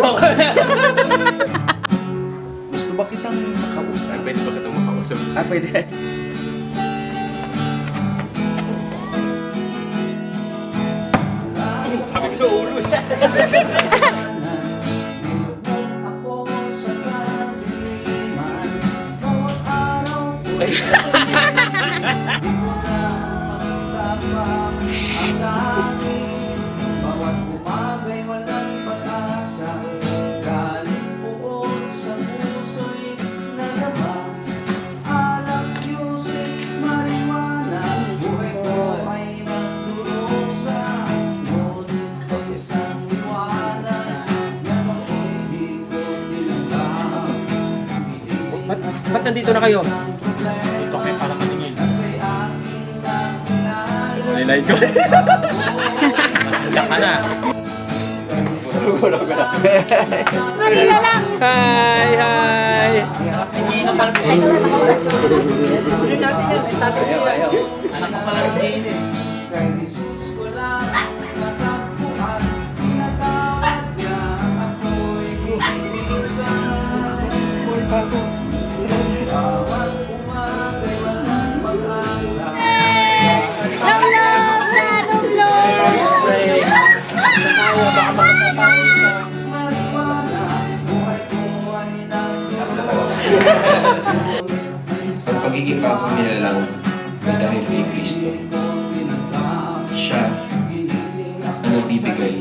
Joke! Gusto ba kitang makausap? Pwede ba kitang makausap? Pwede. Sabi ko sa ulo eh. Bawat umaga'y walang pag-asa, galing buod sa puso'y nalaba. Alak, music, marijuana, buhay ko ay nagdurusa. Ngunit pag isang liwanag, yan ako'y di ko tinanggap. Ba't nandito na kayo? Dito kayo parang katingin. Nailayin ko. Masaya ka na. Manila lang. Hi! Hi! Hindi na parang Ayaw. anak ko pala ng din eh. Kay Jesus ko lang natakbuhan, tinatawag niya ako'y minsan. Boy, bago. Bawat umaga'y walang pag-asa. Long love sa atong Ang pagiging bagong nilalang ay dahil kay Kristo. Siya ang nagbibigay.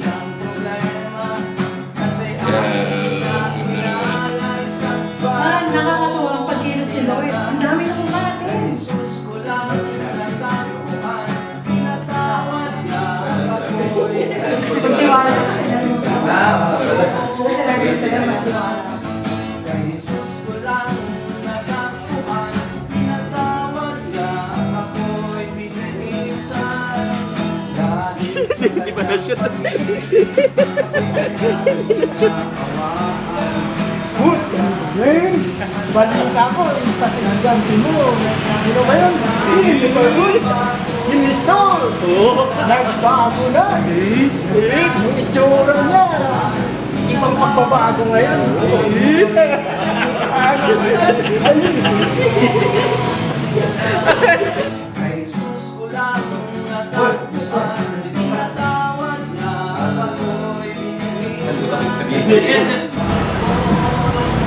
Nakakatawa ang pagkilos ni Lord. Ang dami na kumatin. Pagtiwala ka na. Salamat sa magtiwala. Hindi ba na-shoot? Good! Hey! Balita ko, isa sinagyanti mo. Ano ba yun? Liverpool! In-install! Nagbago na! Yung itsura niya! Ibang pagbabago ngayon!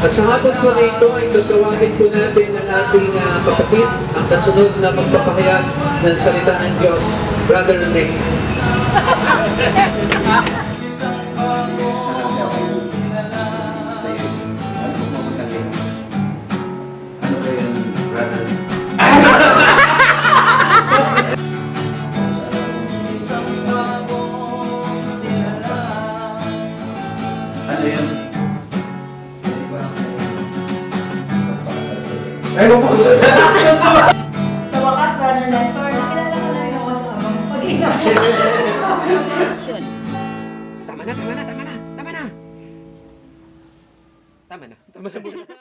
At sa hapon po na ito ay tatawagin po natin ang ating kapatid, ang kasunod na magpapahayag ng salita ng Diyos, Brother Nick. Ano ba yun, brother? Ano yun? Ewan po sa Sa wakas, Brother Nestor, nakilala ka na rin ang magkamang pag-inom. Tama na, tama na, tama na, tama na. Tama na, tama na.